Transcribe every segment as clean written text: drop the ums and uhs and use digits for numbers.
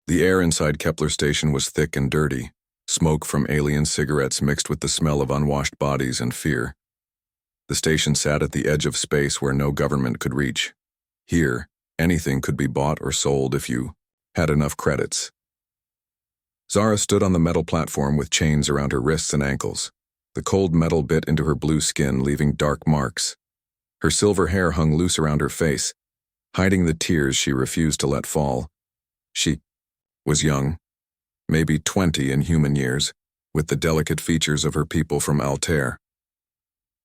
The air inside Kepler Station was thick and dirty, smoke from alien cigarettes mixed with the smell of unwashed bodies and fear. The station sat at the edge of space where no government could reach. Here, anything could be bought or sold if you had enough credits. Zara stood on the metal platform with chains around her wrists and ankles. The cold metal bit into her blue skin, leaving dark marks. Her silver hair hung loose around her face, hiding the tears she refused to let fall. She was young, maybe 20 in human years, with the delicate features of her people from Altair.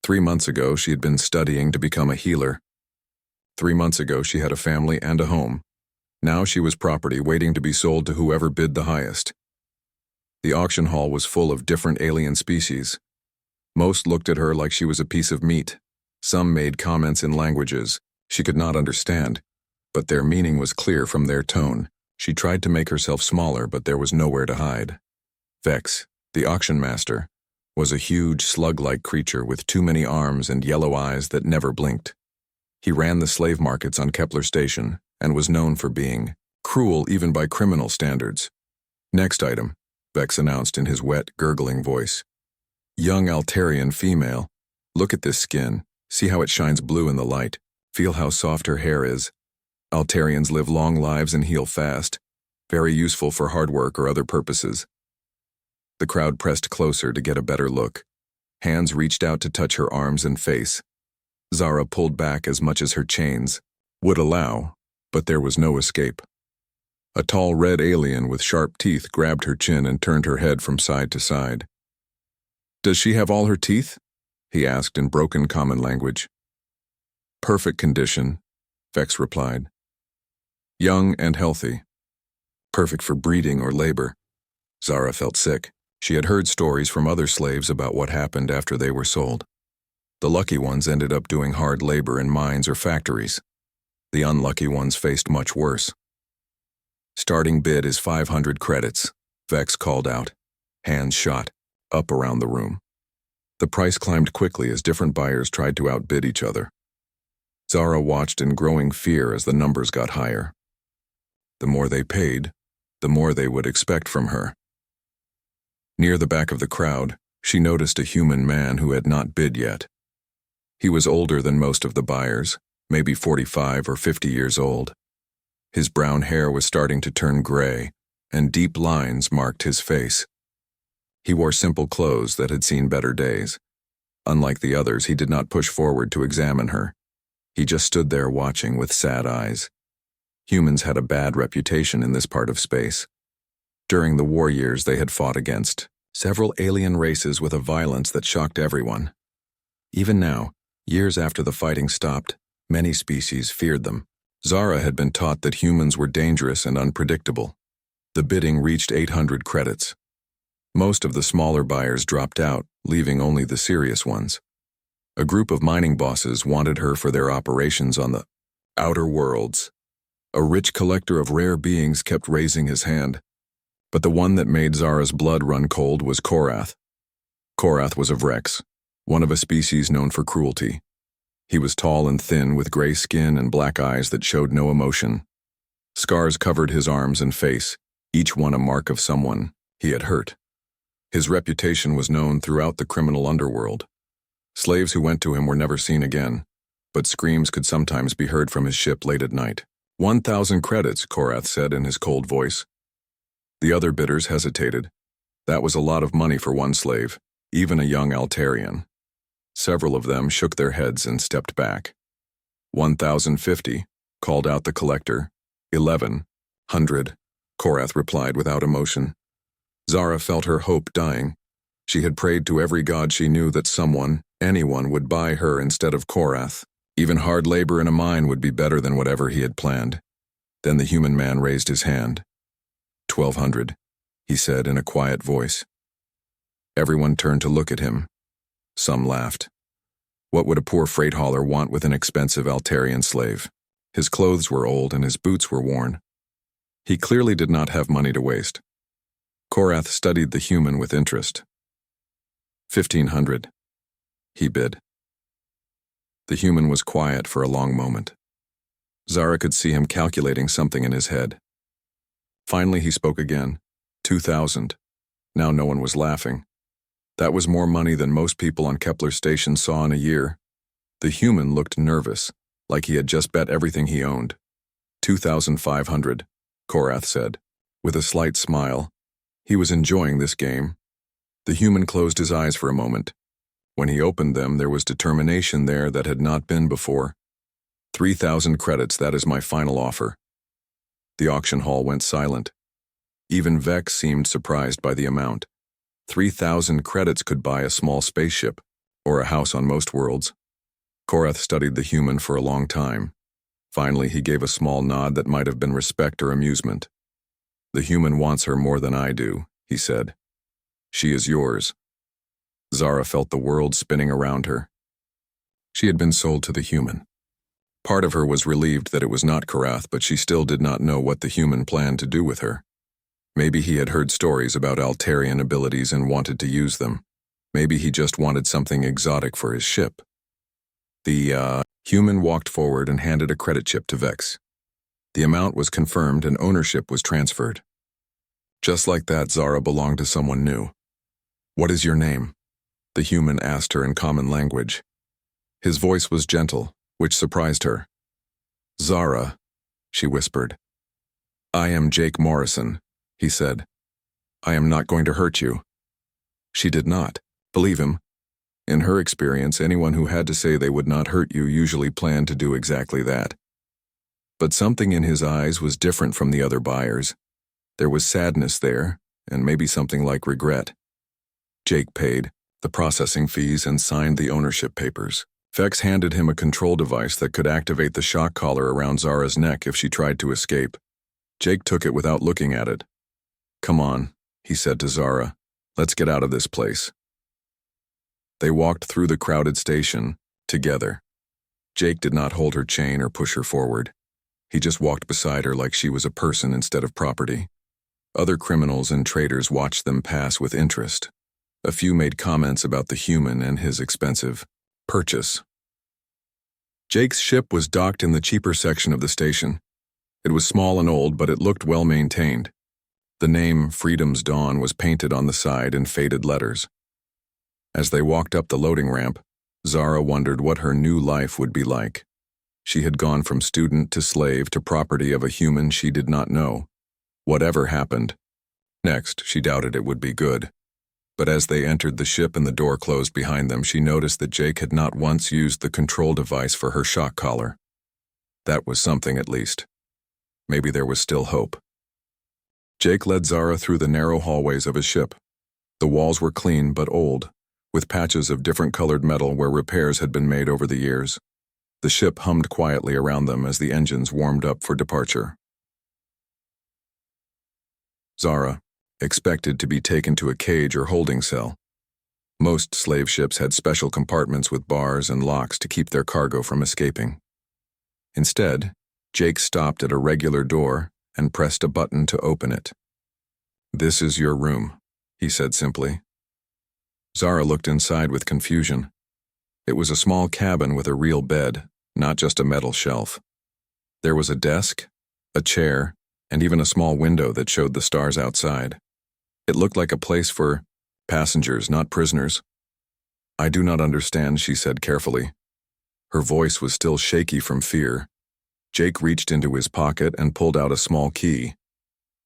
3 months ago, she had been studying to become a healer. 3 months ago, she had a family and a home. Now she was property waiting to be sold to whoever bid the highest. The auction hall was full of different alien species. Most looked at her like she was a piece of meat. Some made comments in languages she could not understand, but their meaning was clear from their tone. She tried to make herself smaller, but there was nowhere to hide. Vex, the auction master, was a huge slug-like creature with too many arms and yellow eyes that never blinked. He ran the slave markets on Kepler Station and was known for being cruel even by criminal standards. Next item, Vex announced in his wet, gurgling voice. Young Altarian female. Look at this skin. See how it shines blue in the light. Feel how soft her hair is. Altarians live long lives and heal fast. Very useful for hard work or other purposes. The crowd pressed closer to get a better look. Hands reached out to touch her arms and face. Zara pulled back as much as her chains would allow, but there was no escape. A tall red alien with sharp teeth grabbed her chin and turned her head from side to side. Does she have all her teeth? He asked in broken common language. Perfect condition, Vex replied. Young and healthy. Perfect for breeding or labor. Zara felt sick. She had heard stories from other slaves about what happened after they were sold. The lucky ones ended up doing hard labor in mines or factories. The unlucky ones faced much worse. Starting bid is 500 credits, Vex called out. Hands shot up around the room. The price climbed quickly as different buyers tried to outbid each other. Zara watched in growing fear as the numbers got higher. The more they paid, the more they would expect from her. Near the back of the crowd, she noticed a human man who had not bid yet. He was older than most of the buyers, maybe 45 or 50 years old. His brown hair was starting to turn gray, and deep lines marked his face. He wore simple clothes that had seen better days. Unlike the others, he did not push forward to examine her. He just stood there watching with sad eyes. Humans had a bad reputation in this part of space. During the war years, they had fought against several alien races with a violence that shocked everyone. Even now, years after the fighting stopped, many species feared them. Zara had been taught that humans were dangerous and unpredictable. The bidding reached 800 credits. Most of the smaller buyers dropped out, leaving only the serious ones. A group of mining bosses wanted her for their operations on the outer worlds. A rich collector of rare beings kept raising his hand, but the one that made Zara's blood run cold was Korath. Korath was of Rex, one of a species known for cruelty. He was tall and thin with gray skin and black eyes that showed no emotion. Scars covered his arms and face, each one a mark of someone he had hurt. His reputation was known throughout the criminal underworld. Slaves who went to him were never seen again, but screams could sometimes be heard from his ship late at night. 1,000 credits, Korath said in his cold voice. The other bidders hesitated. That was a lot of money for one slave, even a young Altarian. Several of them shook their heads and stepped back. 1,050, called out the collector. 1,100, Korath replied without emotion. Zara felt her hope dying. She had prayed to every god she knew that someone, anyone, would buy her instead of Korath. Even hard labor in a mine would be better than whatever he had planned. Then the human man raised his hand. 1,200, he said in a quiet voice. Everyone turned to look at him. Some laughed. What would a poor freight hauler want with an expensive Altarian slave? His clothes were old and his boots were worn. He clearly did not have money to waste. Korath studied the human with interest. 1,500, he bid. The human was quiet for a long moment. Zara could see him calculating something in his head. Finally, he spoke again. 2,000. Now no one was laughing. That was more money than most people on Kepler Station saw in a year. The human looked nervous, like he had just bet everything he owned. 2,500, Korath said, with a slight smile. He was enjoying this game. The human closed his eyes for a moment. When he opened them, there was determination there that had not been before. 3,000 credits, that is my final offer. The auction hall went silent. Even Vex seemed surprised by the amount. 3,000 credits could buy a small spaceship, or a house on most worlds. Korath studied the human for a long time. Finally, he gave a small nod that might have been respect or amusement. The human wants her more than I do, he said. She is yours. Zara felt the world spinning around her. She had been sold to the human. Part of her was relieved that it was not Korath, but she still did not know what the human planned to do with her. Maybe he had heard stories about Altarian abilities and wanted to use them. Maybe he just wanted something exotic for his ship. The human walked forward and handed a credit chip to Vex. The amount was confirmed and ownership was transferred. Just like that, Zara belonged to someone new. What is your name? The human asked her in common language. His voice was gentle, which surprised her. Zara, she whispered. I am Jake Morrison, he said. I am not going to hurt you. She did not. Believe him. In her experience, anyone who had to say they would not hurt you usually planned to do exactly that. But something in his eyes was different from the other buyers. There was sadness there, and maybe something like regret. Jake paid the processing fees and signed the ownership papers. Vex handed him a control device that could activate the shock collar around Zara's neck if she tried to escape. Jake took it without looking at it. Come on, he said to Zara. Let's get out of this place. They walked through the crowded station, together. Jake did not hold her chain or push her forward. He just walked beside her like she was a person instead of property. Other criminals and traders watched them pass with interest. A few made comments about the human and his expensive purchase. Jake's ship was docked in the cheaper section of the station. It was small and old, but it looked well maintained. The name Freedom's Dawn was painted on the side in faded letters. As they walked up the loading ramp, Zara wondered what her new life would be like. She had gone from student to slave to property of a human she did not know. Whatever happened next, she doubted it would be good. But as they entered the ship and the door closed behind them, she noticed that Jake had not once used the control device for her shock collar. That was something, at least. Maybe there was still hope. Jake led Zara through the narrow hallways of his ship. The walls were clean but old, with patches of different colored metal where repairs had been made over the years. The ship hummed quietly around them as the engines warmed up for departure. Zara expected to be taken to a cage or holding cell. Most slave ships had special compartments with bars and locks to keep their cargo from escaping. Instead, Jake stopped at a regular door and pressed a button to open it. This is your room, he said simply. Zara looked inside with confusion. It was a small cabin with a real bed, not just a metal shelf. There was a desk, a chair, and even a small window that showed the stars outside. It looked like a place for passengers, not prisoners. I do not understand, she said carefully. Her voice was still shaky from fear. Jake reached into his pocket and pulled out a small key.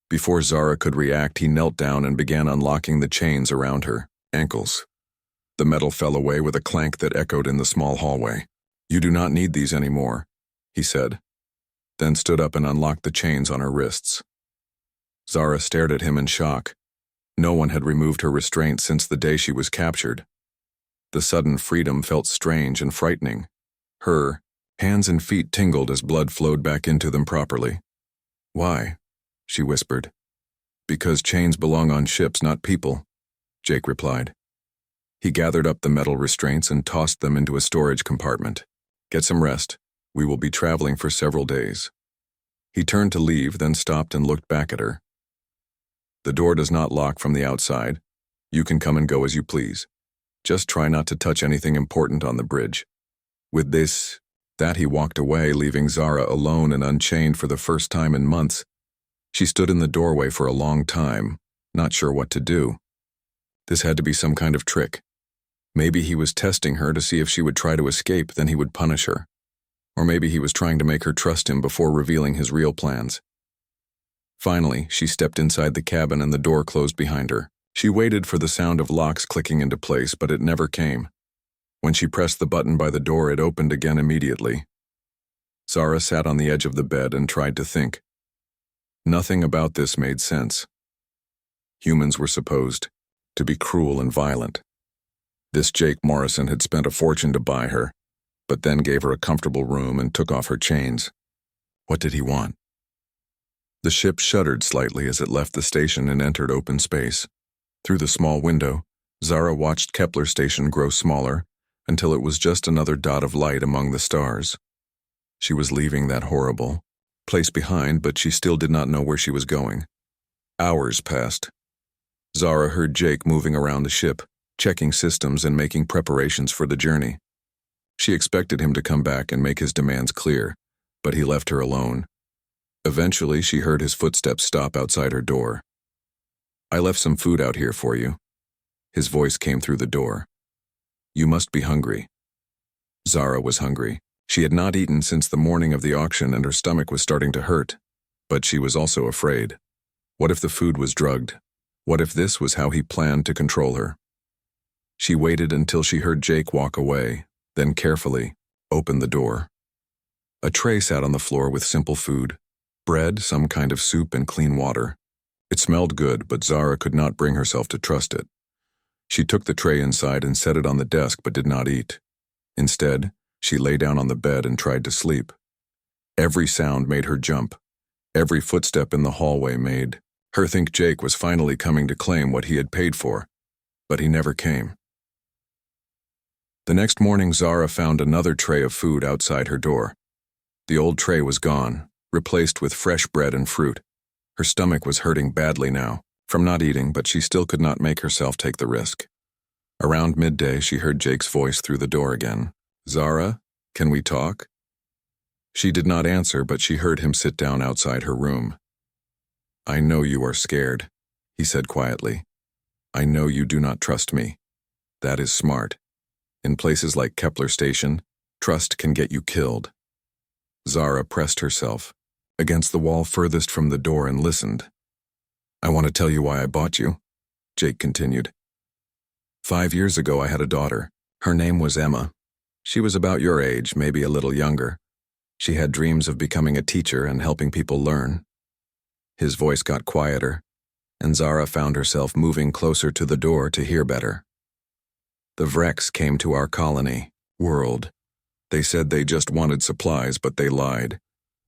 Before Zara could react, he knelt down and began unlocking the chains around her ankles. The metal fell away with a clank that echoed in the small hallway. You do not need these anymore, he said, then stood up and unlocked the chains on her wrists. Zara stared at him in shock. No one had removed her restraint since the day she was captured. The sudden freedom felt strange and frightening. Her hands and feet tingled as blood flowed back into them properly. Why? She whispered. Because chains belong on ships, not people, Jake replied. He gathered up the metal restraints and tossed them into a storage compartment. Get some rest. We will be traveling for several days. He turned to leave, then stopped and looked back at her. The door does not lock from the outside. You can come and go as you please. Just try not to touch anything important on the bridge. With that he walked away, leaving Zara alone and unchained for the first time in months. She stood in the doorway for a long time, not sure what to do. This had to be some kind of trick. Maybe he was testing her to see if she would try to escape, then he would punish her. Or maybe he was trying to make her trust him before revealing his real plans. Finally, she stepped inside the cabin and the door closed behind her. She waited for the sound of locks clicking into place, but it never came. When she pressed the button by the door, it opened again immediately. Zara sat on the edge of the bed and tried to think. Nothing about this made sense. Humans were supposed to be cruel and violent. This Jake Morrison had spent a fortune to buy her, but then gave her a comfortable room and took off her chains. What did he want? The ship shuddered slightly as it left the station and entered open space. Through the small window, Zara watched Kepler Station grow smaller until it was just another dot of light among the stars. She was leaving that horrible place behind, but she still did not know where she was going. Hours passed. Zara heard Jake moving around the ship, checking systems and making preparations for the journey. She expected him to come back and make his demands clear, but he left her alone. Eventually, she heard his footsteps stop outside her door. "I left some food out here for you." His voice came through the door. "You must be hungry." Zara was hungry. She had not eaten since the morning of the auction and her stomach was starting to hurt. But she was also afraid. What if the food was drugged? What if this was how he planned to control her? She waited until she heard Jake walk away, then carefully opened the door. A tray sat on the floor with simple food: bread, some kind of soup, and clean water. It smelled good, but Zara could not bring herself to trust it. She took the tray inside and set it on the desk but did not eat. Instead, she lay down on the bed and tried to sleep. Every sound made her jump. Every footstep in the hallway made her think Jake was finally coming to claim what he had paid for, but he never came. The next morning, Zara found another tray of food outside her door. The old tray was gone, replaced with fresh bread and fruit. Her stomach was hurting badly now, from not eating, but she still could not make herself take the risk. Around midday, she heard Jake's voice through the door again. "Zara, can we talk?" She did not answer, but she heard him sit down outside her room. "I know you are scared," he said quietly. "I know you do not trust me. That is smart. In places like Kepler Station, trust can get you killed." Zara pressed herself against the wall furthest from the door and listened. "I want to tell you why I bought you," Jake continued. 5 years ago, I had a daughter. Her name was Emma. She was about your age, maybe a little younger. She had dreams of becoming a teacher and helping people learn. His voice got quieter, and Zara found herself moving closer to the door to hear better. "The Vreks came to our colony, world. They said they just wanted supplies, but they lied.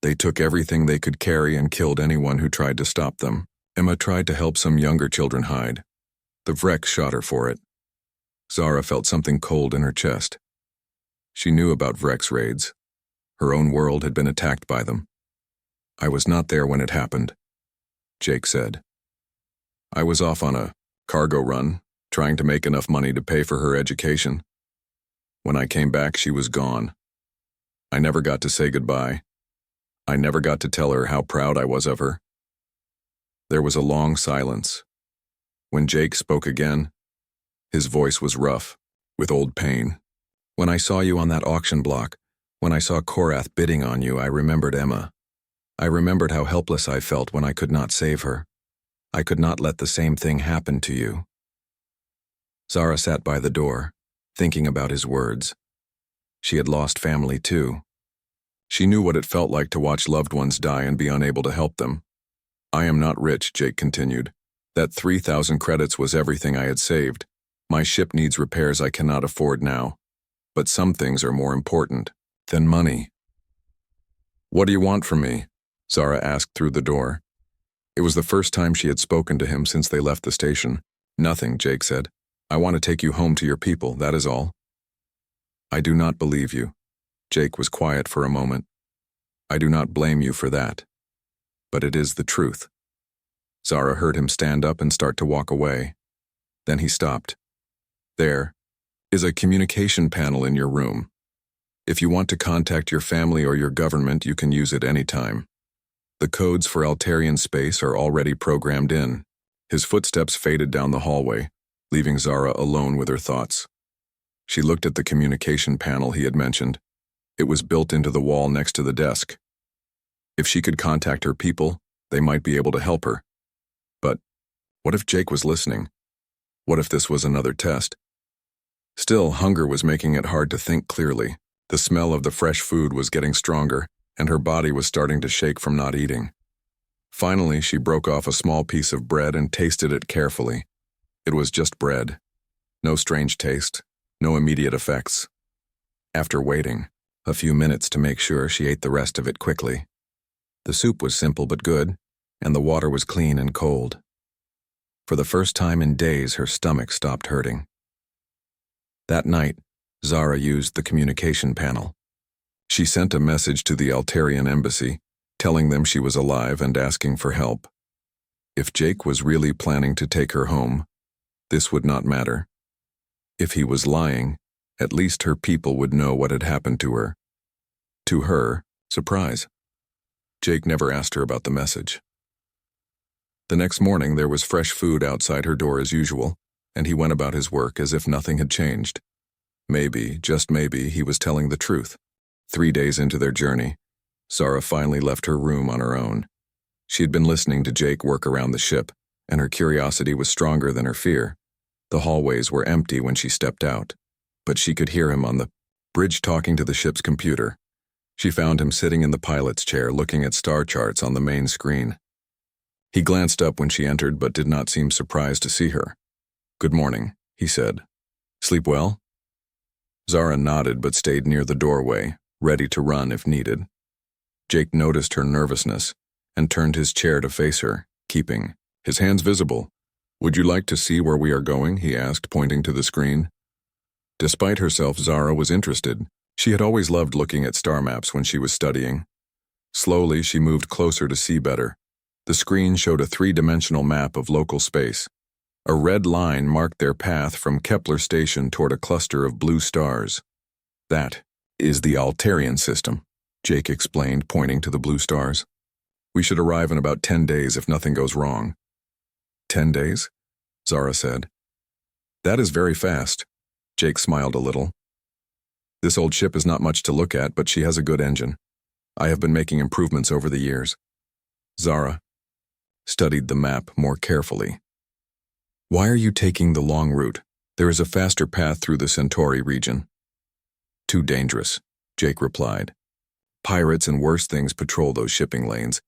They took everything they could carry and killed anyone who tried to stop them. Emma tried to help some younger children hide. The Vreks shot her for it." Zara felt something cold in her chest. She knew about Vreks raids. Her own world had been attacked by them. "I was not there when it happened," Jake said. "I was off on a cargo run, trying to make enough money to pay for her education. When I came back, she was gone. I never got to say goodbye. I never got to tell her how proud I was of her." There was a long silence. When Jake spoke again, his voice was rough, with old pain. "When I saw you on that auction block, when I saw Korath bidding on you, I remembered Emma. I remembered how helpless I felt when I could not save her. I could not let the same thing happen to you." Zara sat by the door, thinking about his words. She had lost family too. She knew what it felt like to watch loved ones die and be unable to help them. "I am not rich," Jake continued. "That 3,000 credits was everything I had saved. My ship needs repairs I cannot afford now. But some things are more important than money." "What do you want from me?" Zara asked through the door. It was the first time she had spoken to him since they left the station. "Nothing," Jake said. "I want to take you home to your people, that is all." "I do not believe you." Jake was quiet for a moment. "I do not blame you for that. But it is the truth." Zara heard him stand up and start to walk away. Then he stopped. "There is a communication panel in your room. If you want to contact your family or your government, you can use it anytime. The codes for Altarian space are already programmed in. His footsteps faded down the hallway, leaving Zara alone with her thoughts. She looked at the communication panel he had mentioned. It was built into the wall next to the desk. If she could contact her people, they might be able to help her. But what if Jake was listening? What if this was another test? Still, hunger was making it hard to think clearly. The smell of the fresh food was getting stronger, and her body was starting to shake from not eating. Finally, she broke off a small piece of bread and tasted it carefully. It was just bread. No strange taste, no immediate effects. After waiting a few minutes to make sure, she ate the rest of it quickly. The soup was simple but good, and the water was clean and cold. For the first time in days, her stomach stopped hurting. That night, Zara used the communication panel. She sent a message to the Altarian embassy, telling them she was alive and asking for help. If Jake was really planning to take her home, this would not matter. If he was lying, at least her people would know what had happened to her. To her, surprise. Jake never asked her about the message. The next morning, there was fresh food outside her door as usual, and he went about his work as if nothing had changed. Maybe, just maybe, he was telling the truth. 3 days into their journey, Zara finally left her room on her own. She had been listening to Jake work around the ship, and her curiosity was stronger than her fear. The hallways were empty when she stepped out, but she could hear him on the bridge talking to the ship's computer. She found him sitting in the pilot's chair looking at star charts on the main screen. He glanced up when she entered but did not seem surprised to see her. "Good morning," he said. "Sleep well?" Zara nodded but stayed near the doorway, ready to run if needed. Jake noticed her nervousness and turned his chair to face her, keeping his hands visible. "Would you like to see where we are going?" he asked, pointing to the screen. Despite herself, Zara was interested. She had always loved looking at star maps when she was studying. Slowly, she moved closer to see better. The screen showed a 3-dimensional map of local space. A red line marked their path from Kepler Station toward a cluster of blue stars. "That is the Altarian system," Jake explained, pointing to the blue stars. "We should arrive in about 10 days if nothing goes wrong." 10 days? Zara said. "That is very fast." Jake smiled a little. "This old ship is not much to look at, but she has a good engine. I have been making improvements over the years." Zara studied the map more carefully. "Why are you taking the long route? There is a faster path through the Centauri region." "Too dangerous," Jake replied. "Pirates and worse things patrol those shipping lanes.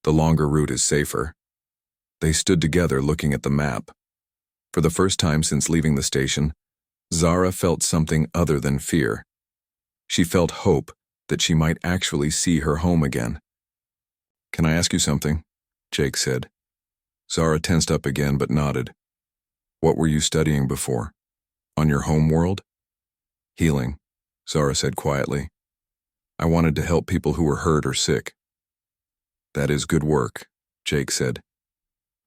The longer route is safer." They stood together looking at the map. For the first time since leaving the station, Zara felt something other than fear. She felt hope that she might actually see her home again. "Can I ask you something?" Jake said. Zara tensed up again but nodded. "What were you studying before? On your home world?" "Healing," Zara said quietly. "I wanted to help people who were hurt or sick." "That is good work," Jake said.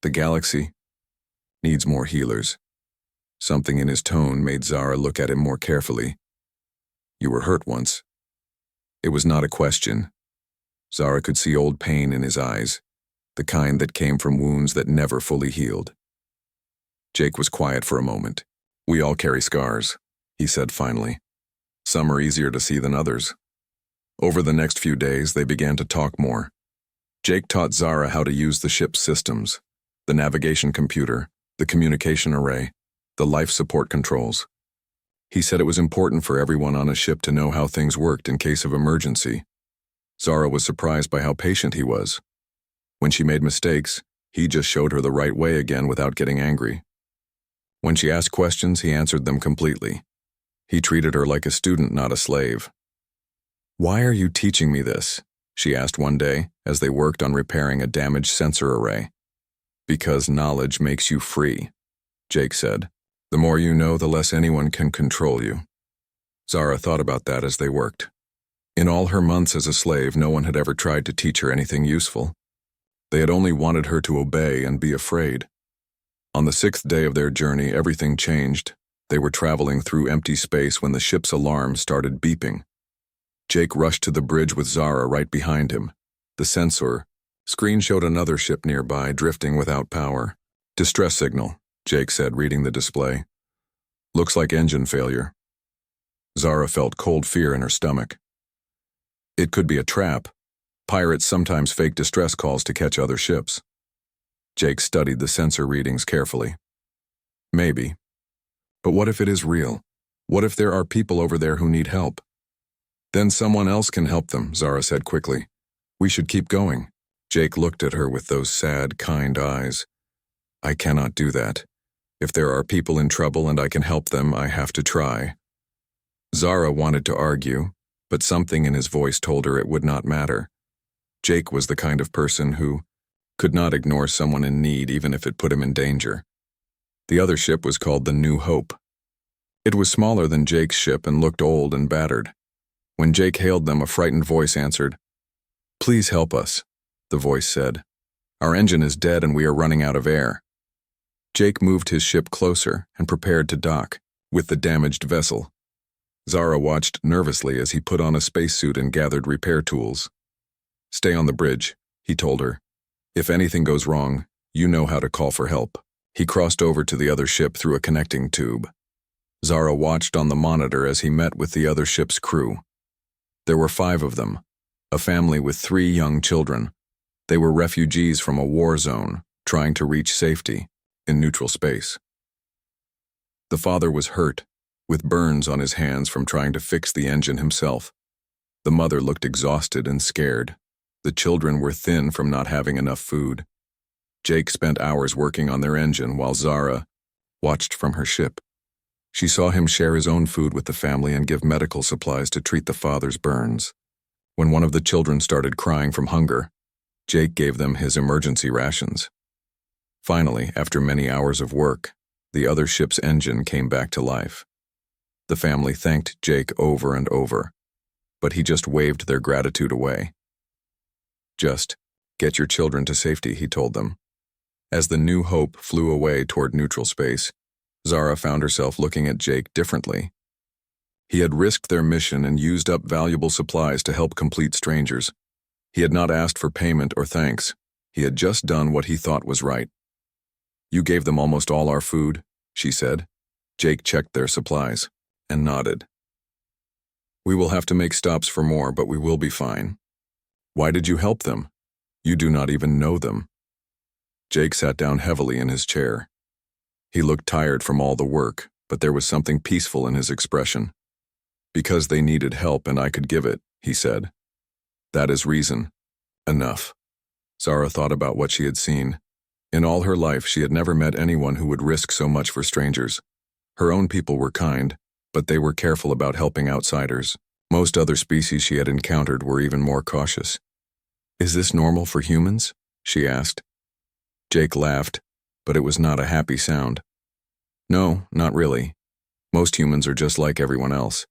"The galaxy needs more healers." Something in his tone made Zara look at him more carefully. "You were hurt once." It was not a question. Zara could see old pain in his eyes, the kind that came from wounds that never fully healed. Jake was quiet for a moment. "We all carry scars," he said finally. "Some are easier to see than others." Over the next few days, they began to talk more. Jake taught Zara how to use the ship's systems, the navigation computer, the communication array, the life support controls. He said it was important for everyone on a ship to know how things worked in case of emergency. Zara was surprised by how patient he was. When she made mistakes, he just showed her the right way again without getting angry. When she asked questions, he answered them completely. He treated her like a student, not a slave. "Why are you teaching me this?" she asked one day as they worked on repairing a damaged sensor array. "Because knowledge makes you free," Jake said. "The more you know, the less anyone can control you." Zara thought about that as they worked. In all her months as a slave, no one had ever tried to teach her anything useful. They had only wanted her to obey and be afraid. On the 6th day of their journey, everything changed. They were traveling through empty space when the ship's alarm started beeping. Jake rushed to the bridge with Zara right behind him. The sensor Screen showed another ship nearby, drifting without power. Distress signal, Jake said, reading the display. Looks like engine failure. Zara felt cold fear in her stomach. It could be a trap. Pirates sometimes fake distress calls to catch other ships. Jake studied the sensor readings carefully. Maybe. But what if it is real? What if there are people over there who need help? Then someone else can help them, Zara said quickly. We should keep going. Jake looked at her with those sad, kind eyes. I cannot do that. If there are people in trouble and I can help them, I have to try. Zara wanted to argue, but something in his voice told her it would not matter. Jake was the kind of person who could not ignore someone in need even if it put him in danger. The other ship was called the New Hope. It was smaller than Jake's ship and looked old and battered. When Jake hailed them, a frightened voice answered. Please help us, the voice said. Our engine is dead and we are running out of air. Jake moved his ship closer and prepared to dock with the damaged vessel. Zara watched nervously as he put on a spacesuit and gathered repair tools. Stay on the bridge, he told her. If anything goes wrong, you know how to call for help. He crossed over to the other ship through a connecting tube. Zara watched on the monitor as he met with the other ship's crew. There were 5 of them, a family with 3 young children. They were refugees from a war zone, trying to reach safety in neutral space. The father was hurt, with burns on his hands from trying to fix the engine himself. The mother looked exhausted and scared. The children were thin from not having enough food. Jake spent hours working on their engine while Zara watched from her ship. She saw him share his own food with the family and give medical supplies to treat the father's burns. When one of the children started crying from hunger, Jake gave them his emergency rations. Finally, after many hours of work, the other ship's engine came back to life. The family thanked Jake over and over, but he just waved their gratitude away. Just get your children to safety, he told them. As the New Hope flew away toward neutral space, Zara found herself looking at Jake differently. He had risked their mission and used up valuable supplies to help complete strangers. He had not asked for payment or thanks. He had just done what he thought was right. You gave them almost all our food, she said. Jake checked their supplies and nodded. We will have to make stops for more, but we will be fine. Why did you help them? You do not even know them. Jake sat down heavily in his chair. He looked tired from all the work, but there was something peaceful in his expression. Because they needed help and I could give it, he said. That is reason. Enough. Zara thought about what she had seen. In all her life, she had never met anyone who would risk so much for strangers. Her own people were kind, but they were careful about helping outsiders. Most other species she had encountered were even more cautious. Is this normal for humans? She asked. Jake laughed, but it was not a happy sound. No, not really. Most humans are just like everyone else.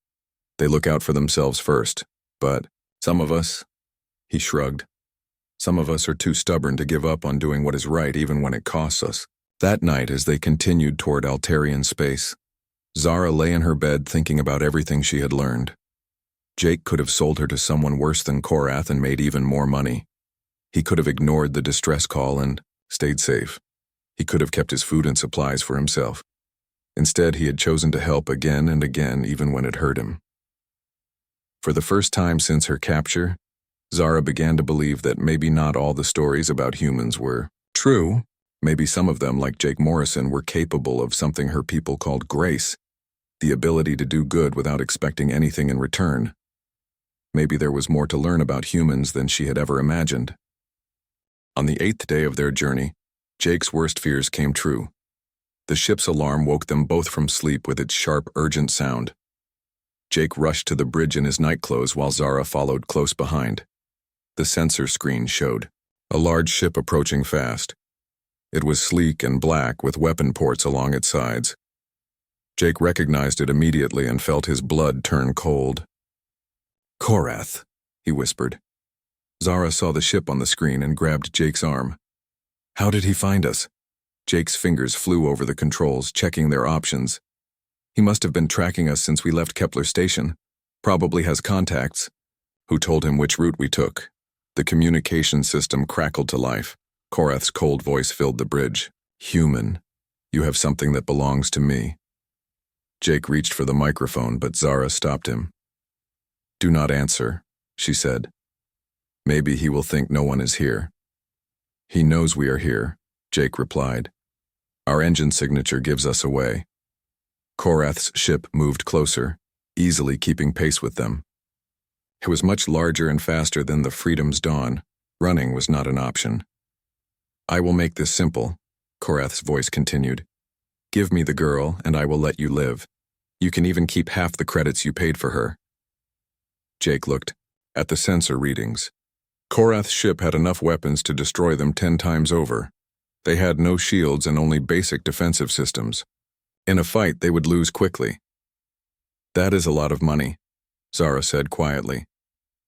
They look out for themselves first, but some of us, he shrugged. Some of us are too stubborn to give up on doing what is right even when it costs us. That night, as they continued toward Altarian space, Zara lay in her bed thinking about everything she had learned. Jake could have sold her to someone worse than Korath and made even more money. He could have ignored the distress call and stayed safe. He could have kept his food and supplies for himself. Instead, he had chosen to help again and again, even when it hurt him. For the first time since her capture, Zara began to believe that maybe not all the stories about humans were true. Maybe some of them, like Jake Morrison, were capable of something her people called grace, the ability to do good without expecting anything in return. Maybe there was more to learn about humans than she had ever imagined. On the 8th day of their journey, Jake's worst fears came true. The ship's alarm woke them both from sleep with its sharp, urgent sound. Jake rushed to the bridge in his nightclothes while Zara followed close behind. The sensor screen showed a large ship approaching fast. It was sleek and black with weapon ports along its sides. Jake recognized it immediately and felt his blood turn cold. Korath, he whispered. Zara saw the ship on the screen and grabbed Jake's arm. How did he find us? Jake's fingers flew over the controls, checking their options. He must have been tracking us since we left Kepler Station. Probably has contacts. Who told him which route we took? The communication system crackled to life. Korath's cold voice filled the bridge. Human, you have something that belongs to me. Jake reached for the microphone, but Zara stopped him. Do not answer, she said. Maybe he will think no one is here. He knows we are here, Jake replied. Our engine signature gives us away. Korath's ship moved closer, easily keeping pace with them. It was much larger and faster than the Freedom's Dawn. Running was not an option. I will make this simple, Korath's voice continued. Give me the girl, and I will let you live. You can even keep half the credits you paid for her. Jake looked at the sensor readings. Korath's ship had enough weapons to destroy them 10 times over. They had no shields and only basic defensive systems. In a fight, they would lose quickly. That is a lot of money, Zara said quietly.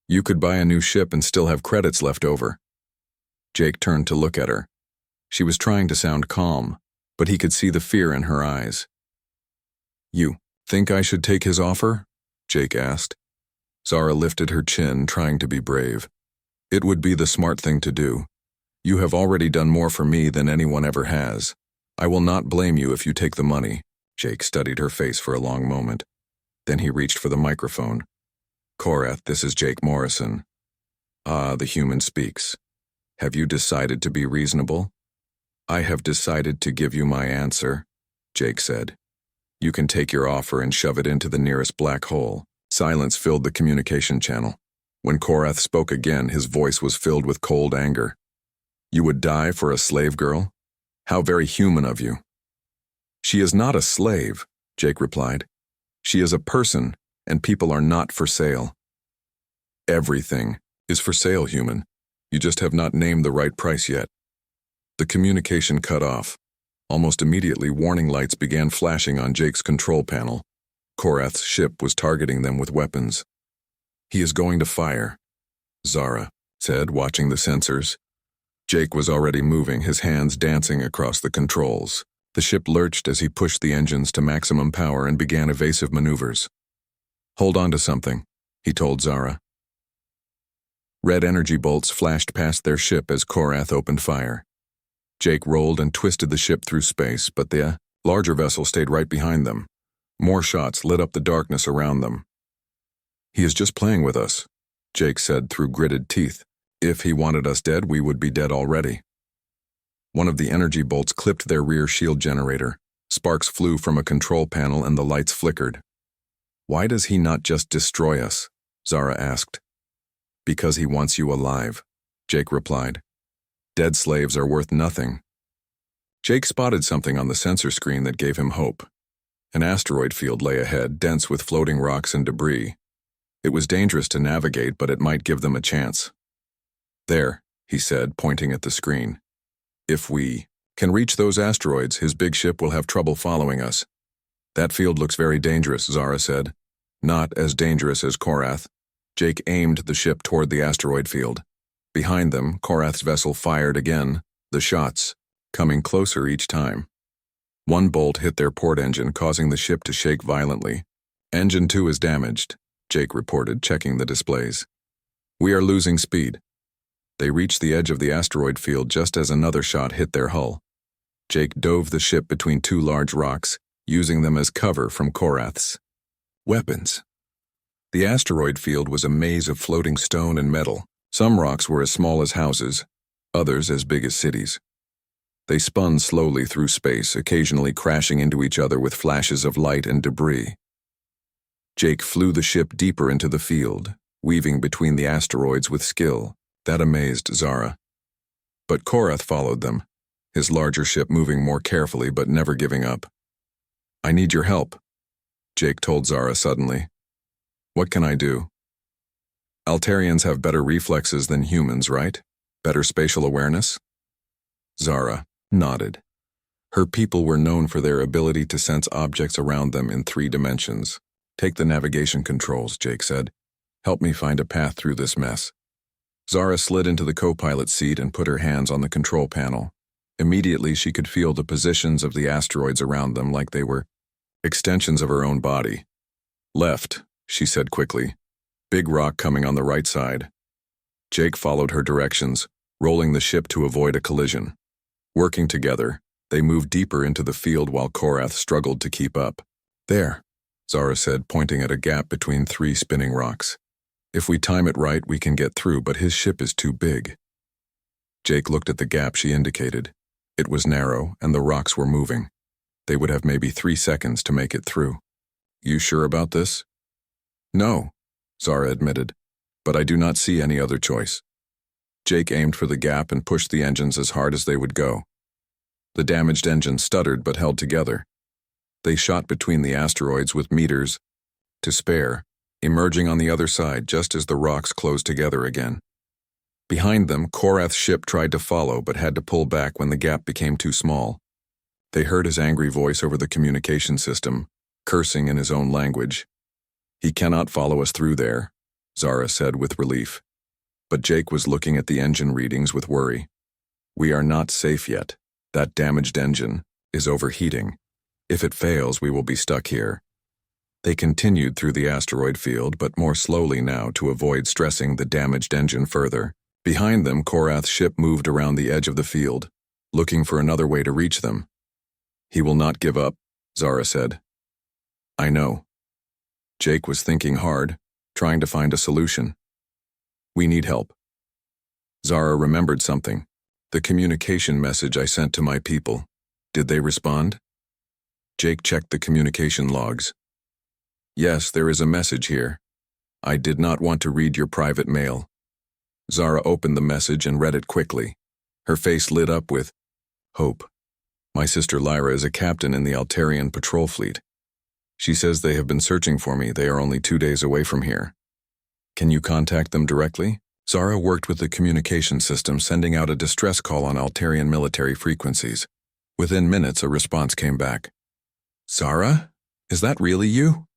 You could buy a new ship and still have credits left over. Jake turned to look at her. She was trying to sound calm, but he could see the fear in her eyes. You think I should take his offer? Jake asked. Zara lifted her chin, trying to be brave. It would be the smart thing to do. You have already done more for me than anyone ever has. I will not blame you if you take the money. Jake studied her face for a long moment. Then he reached for the microphone. Korath, this is Jake Morrison. Ah, the human speaks. Have you decided to be reasonable? I have decided to give you my answer, Jake said. You can take your offer and shove it into the nearest black hole. Silence filled the communication channel. When Korath spoke again, his voice was filled with cold anger. You would die for a slave girl? How very human of you. She is not a slave, Jake replied. She is a person, and people are not for sale. Everything is for sale, human. You just have not named the right price yet. The communication cut off. Almost immediately, warning lights began flashing on Jake's control panel. Korath's ship was targeting them with weapons. He is going to fire, Zara said, watching the sensors. Jake was already moving, his hands dancing across the controls. The ship lurched as he pushed the engines to maximum power and began evasive maneuvers. Hold on to something, he told Zara. Red energy bolts flashed past their ship as Korath opened fire. Jake rolled and twisted the ship through space, but the larger vessel stayed right behind them. More shots lit up the darkness around them. He is just playing with us, Jake said through gritted teeth. If he wanted us dead, we would be dead already. One of the energy bolts clipped their rear shield generator. Sparks flew from a control panel and the lights flickered. Why does he not just destroy us? Zara asked. Because he wants you alive, Jake replied. Dead slaves are worth nothing. Jake spotted something on the sensor screen that gave him hope. An asteroid field lay ahead, dense with floating rocks and debris. It was dangerous to navigate, but it might give them a chance. There, he said, pointing at the screen. If we can reach those asteroids, his big ship will have trouble following us. That field looks very dangerous, Zara said. Not as dangerous as Korath. Jake aimed the ship toward the asteroid field. Behind them, Korath's vessel fired again, the shots coming closer each time. One bolt hit their port engine, causing the ship to shake violently. Engine 2 is damaged, Jake reported, checking the displays. We are losing speed. They reached the edge of the asteroid field just as another shot hit their hull. Jake dove the ship between two large rocks, using them as cover from Korath's weapons. The asteroid field was a maze of floating stone and metal. Some rocks were as small as houses, others as big as cities. They spun slowly through space, occasionally crashing into each other with flashes of light and debris. Jake flew the ship deeper into the field, weaving between the asteroids with skill. That amazed Zara. But Korath followed them, his larger ship moving more carefully but never giving up. I need your help, Jake told Zara suddenly. What can I do? Altarians have better reflexes than humans, right? Better spatial awareness? Zara nodded. Her people were known for their ability to sense objects around them in 3 dimensions. Take the navigation controls, Jake said. Help me find a path through this mess. Zara slid into the co-pilot seat and put her hands on the control panel. Immediately, she could feel the positions of the asteroids around them like they were extensions of her own body. Left, she said quickly. Big rock coming on the right side. Jake followed her directions, rolling the ship to avoid a collision. Working together, they moved deeper into the field while Korath struggled to keep up. "There," Zara said, pointing at a gap between 3 spinning rocks. "If we time it right, we can get through, but his ship is too big." Jake looked at the gap she indicated. It was narrow, and the rocks were moving. They would have maybe 3 seconds to make it through. "You sure about this?" "No," Zara admitted, "but I do not see any other choice." Jake aimed for the gap and pushed the engines as hard as they would go. The damaged engine stuttered but held together. They shot between the asteroids with meters to spare, emerging on the other side just as the rocks closed together again. Behind them, Korath's ship tried to follow but had to pull back when the gap became too small. They heard his angry voice over the communication system, cursing in his own language. "He cannot follow us through there," Zara said with relief. But Jake was looking at the engine readings with worry. "We are not safe yet. That damaged engine is overheating. If it fails, we will be stuck here." They continued through the asteroid field, but more slowly now to avoid stressing the damaged engine further. Behind them, Korath's ship moved around the edge of the field, looking for another way to reach them. "He will not give up," Zara said. "I know." Jake was thinking hard, trying to find a solution. "We need help." Zara remembered something. "The communication message I sent to my people. Did they respond?" Jake checked the communication logs. "Yes, there is a message here. I did not want to read your private mail." Zara opened the message and read it quickly. Her face lit up with hope. "My sister Lyra is a captain in the Altarian patrol fleet. She says they have been searching for me. They are only 2 days away from here. Can you contact them directly?" Zara worked with the communication system, sending out a distress call on Altarian military frequencies. Within minutes, a response came back. "Zara? Is that really you?"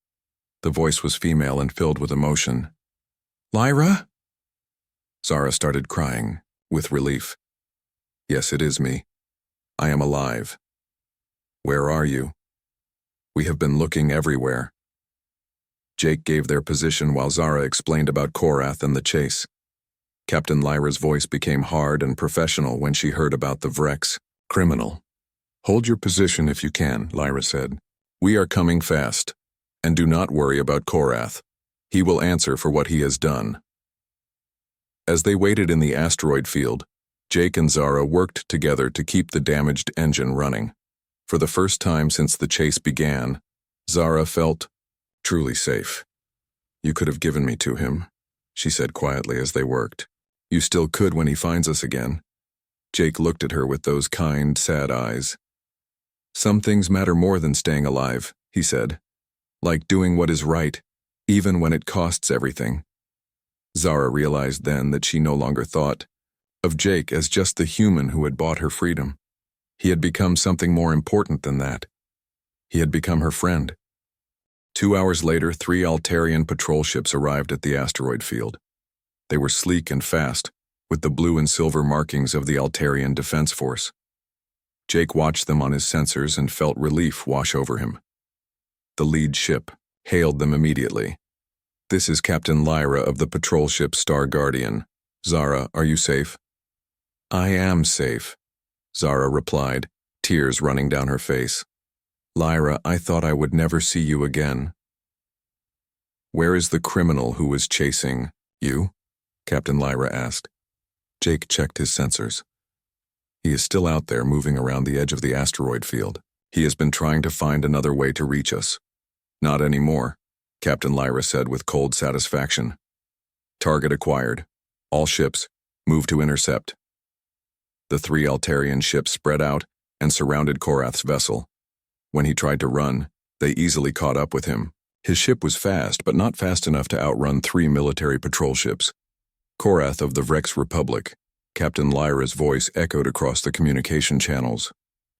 The voice was female and filled with emotion. "Lyra?" Zara started crying, with relief. "Yes, it is me. I am alive. Where are you? We have been looking everywhere." Jake gave their position while Zara explained about Korath and the chase. Captain Lyra's voice became hard and professional when she heard about the Vrex criminal. "Hold your position if you can," Lyra said. "We are coming fast. And do not worry about Korath. He will answer for what he has done." As they waited in the asteroid field, Jake and Zara worked together to keep the damaged engine running. For the first time since the chase began, Zara felt truly safe. "You could have given me to him," she said quietly as they worked. "You still could when he finds us again." Jake looked at her with those kind, sad eyes. "Some things matter more than staying alive," he said. "Like doing what is right, even when it costs everything." Zara realized then that she no longer thought of Jake as just the human who had bought her freedom. He had become something more important than that. He had become her friend. 2 hours later, 3 Altarian patrol ships arrived at the asteroid field. They were sleek and fast, with the blue and silver markings of the Altarian Defense Force. Jake watched them on his sensors and felt relief wash over him. The lead ship hailed them immediately. "This is Captain Lyra of the patrol ship Star Guardian. Zara, are you safe?" "I am safe," Zara replied, tears running down her face. "Lyra, I thought I would never see you again." "Where is the criminal who was chasing you?" Captain Lyra asked. Jake checked his sensors. "He is still out there moving around the edge of the asteroid field. He has been trying to find another way to reach us." "Not anymore," Captain Lyra said with cold satisfaction. "Target acquired. All ships, move to intercept." The 3 Altarian ships spread out and surrounded Korath's vessel. When he tried to run, they easily caught up with him. His ship was fast, but not fast enough to outrun 3 military patrol ships. "Korath of the Vrex Republic," Captain Lyra's voice echoed across the communication channels.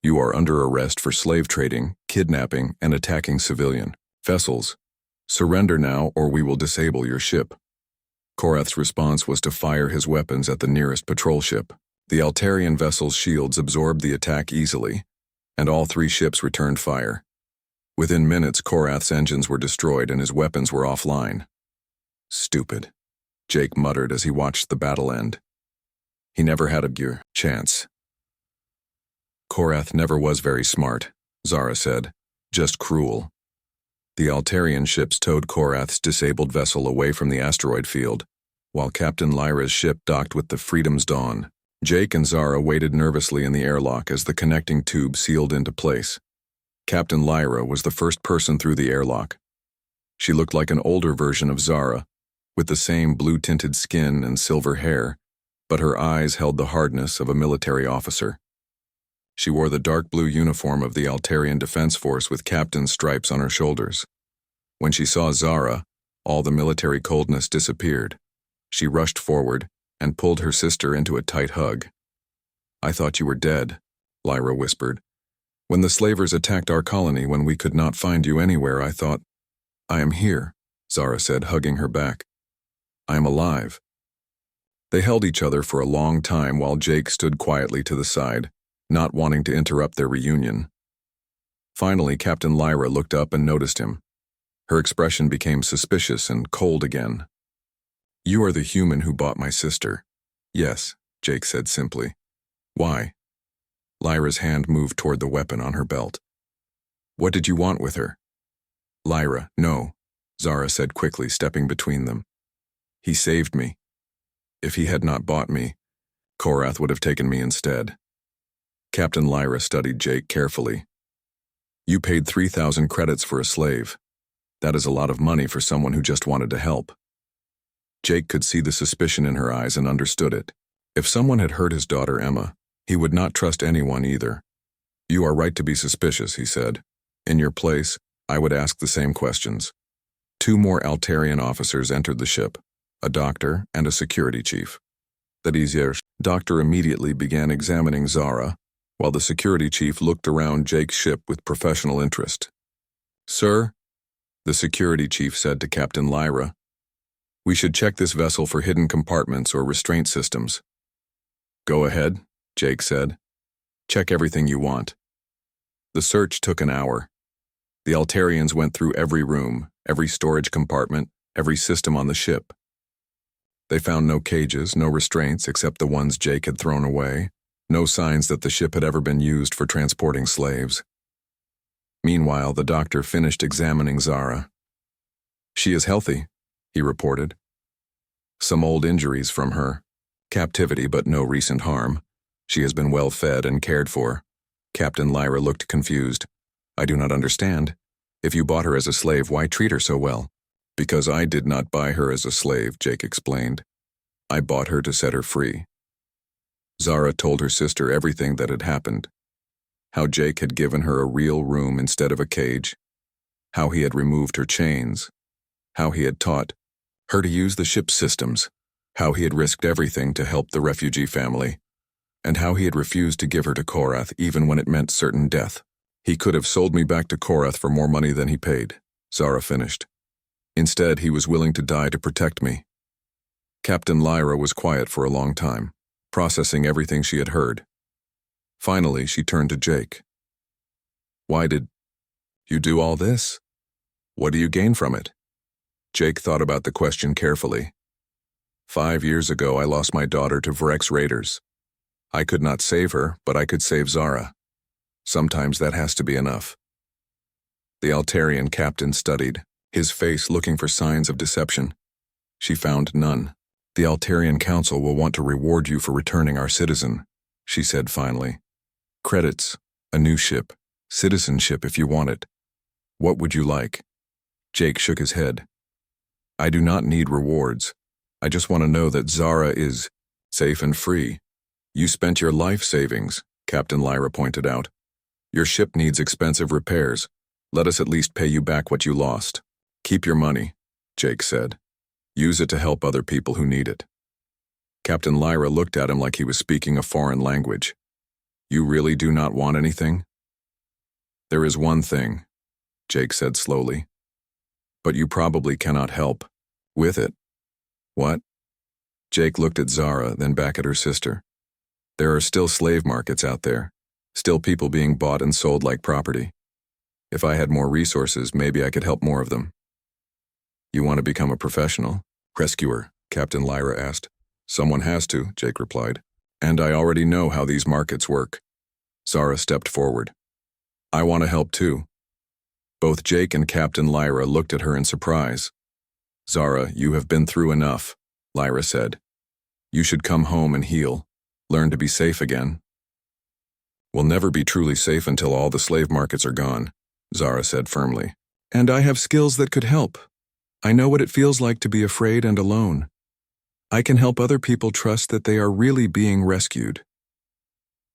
"You are under arrest for slave trading, kidnapping, and attacking civilian vessels. Surrender now or we will disable your ship." Korath's response was to fire his weapons at the nearest patrol ship. The Altarian vessel's shields absorbed the attack easily, and all 3 ships returned fire. Within minutes, Korath's engines were destroyed and his weapons were offline. "Stupid," Jake muttered as he watched the battle end. He never had a chance. Korath never was very smart, Zara said, just cruel. The Altarian ships towed Korath's disabled vessel away from the asteroid field, while Captain Lyra's ship docked with the Freedom's Dawn. Jake and Zara waited nervously in the airlock as the connecting tube sealed into place. Captain Lyra was the first person through the airlock. She looked like an older version of Zara, with the same blue-tinted skin and silver hair, but her eyes held the hardness of a military officer. She wore the dark blue uniform of the Altarian Defense Force with captain's stripes on her shoulders. When she saw Zara, all the military coldness disappeared. She rushed forward and pulled her sister into a tight hug. "I thought you were dead," Lyra whispered. "When the slavers attacked our colony when we could not find you anywhere, I thought—" "I am here," Zara said, hugging her back. "I am alive." They held each other for a long time while Jake stood quietly to the side, not wanting to interrupt their reunion. Finally, Captain Lyra looked up and noticed him. Her expression became suspicious and cold again. "You are the human who bought my sister." "Yes," Jake said simply. "Why?" Lyra's hand moved toward the weapon on her belt. "What did you want with her?" "Lyra, no," Zara said quickly, stepping between them. "He saved me. If he had not bought me, Korath would have taken me instead." Captain Lyra studied Jake carefully. "You paid 3,000 credits for a slave. That is a lot of money for someone who just wanted to help." Jake could see the suspicion in her eyes and understood it. If someone had hurt his daughter Emma, he would not trust anyone either. "You are right to be suspicious," he said. "In your place, I would ask the same questions." 2 more Altarian officers entered the ship, a doctor and a security chief. The doctor immediately began examining Zara, while the security chief looked around Jake's ship with professional interest. "Sir," the security chief said to Captain Lyra, "we should check this vessel for hidden compartments or restraint systems." "Go ahead," Jake said. "Check everything you want." The search took an hour. The Altarians went through every room, every storage compartment, every system on the ship. They found no cages, no restraints except the ones Jake had thrown away, no signs that the ship had ever been used for transporting slaves. Meanwhile, the doctor finished examining Zara. "She is healthy," he reported. "Some old injuries from her captivity, but no recent harm. She has been well fed and cared for." Captain Lyra looked confused. "I do not understand. If you bought her as a slave, why treat her so well?" "Because I did not buy her as a slave," Jake explained. "I bought her to set her free." Zara told her sister everything that had happened. How Jake had given her a real room instead of a cage. How he had removed her chains. How he had taught her to use the ship's systems. How he had risked everything to help the refugee family. And how he had refused to give her to Korath even when it meant certain death. "He could have sold me back to Korath for more money than he paid," Zara finished. "Instead, he was willing to die to protect me." Captain Lyra was quiet for a long time, processing everything she had heard. Finally, she turned to Jake. "Why did you do all this? What do you gain from it?" Jake thought about the question carefully. 5 years ago, I lost my daughter to Vrex raiders. I could not save her, but I could save Zara. Sometimes that has to be enough." The Altarian captain studied, his face looking for signs of deception. She found none. "The Altarian Council will want to reward you for returning our citizen," she said finally. "Credits, a new ship, citizenship if you want it. What would you like?" Jake shook his head. "I do not need rewards. I just want to know that Zara is safe and free." "You spent your life savings," Captain Lyra pointed out. "Your ship needs expensive repairs. Let us at least pay you back what you lost." "Keep your money," Jake said. "Use it to help other people who need it." Captain Lyra looked at him like he was speaking a foreign language. "You really do not want anything?" "There is one thing," Jake said slowly. "But you probably cannot help with it." "What?" Jake looked at Zara, then back at her sister. "There are still slave markets out there, still people being bought and sold like property. If I had more resources, maybe I could help more of them." "You want to become a professional rescuer?" Captain Lyra asked. Someone has to, Jake replied. And I already know how these markets work. Zara stepped forward. I want to help too. Both Jake and Captain Lyra looked at her in surprise. Zara, you have been through enough, Lyra said. You should come home and heal. Learn to be safe again. We'll never be truly safe until all the slave markets are gone, Zara said firmly. And I have skills that could help. I know what it feels like to be afraid and alone. I can help other people trust that they are really being rescued.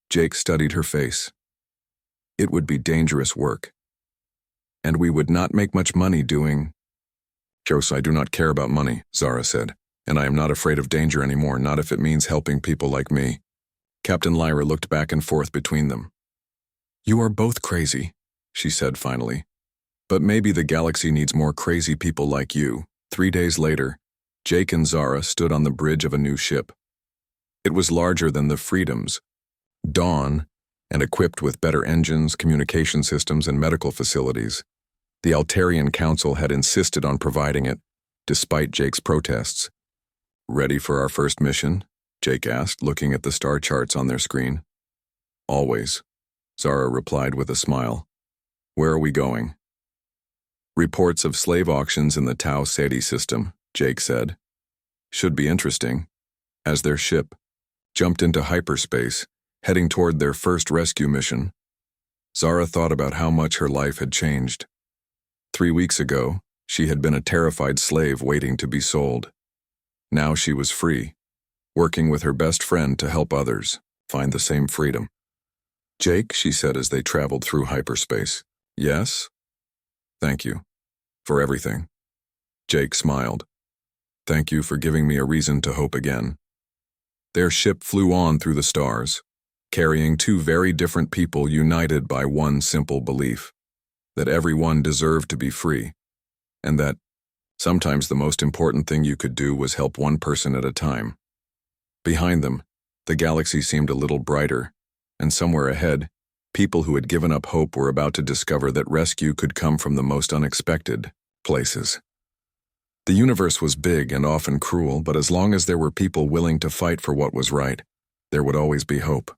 Jake studied her face. It would be dangerous work. And we would not make much money doing. Jose, I do not care about money, Zara said, and I am not afraid of danger anymore, not if it means helping people like me. Captain Lyra looked back and forth between them. You are both crazy, she said finally. But maybe the galaxy needs more crazy people like you. 3 days later, Jake and Zara stood on the bridge of a new ship. It was larger than the Freedom's, Dawn, and equipped with better engines, communication systems, and medical facilities. The Altarian Council had insisted on providing it, despite Jake's protests. Ready for our first mission? Jake asked, looking at the star charts on their screen. Always, Zara replied with a smile. Where are we going? Reports of slave auctions in the Tau Ceti system, Jake said. Should be interesting. As their ship jumped into hyperspace, heading toward their first rescue mission, Zara thought about how much her life had changed. 3 weeks ago, she had been a terrified slave waiting to be sold. Now she was free, working with her best friend to help others find the same freedom. Jake, she said as they traveled through hyperspace. Yes? Thank you. For everything. Jake smiled. Thank you for giving me a reason to hope again. Their ship flew on through the stars, carrying 2 very different people united by one simple belief. That everyone deserved to be free, and that sometimes the most important thing you could do was help one person at a time. Behind them, the galaxy seemed a little brighter, and somewhere ahead, people who had given up hope were about to discover that rescue could come from the most unexpected places. The universe was big and often cruel, but as long as there were people willing to fight for what was right, there would always be hope.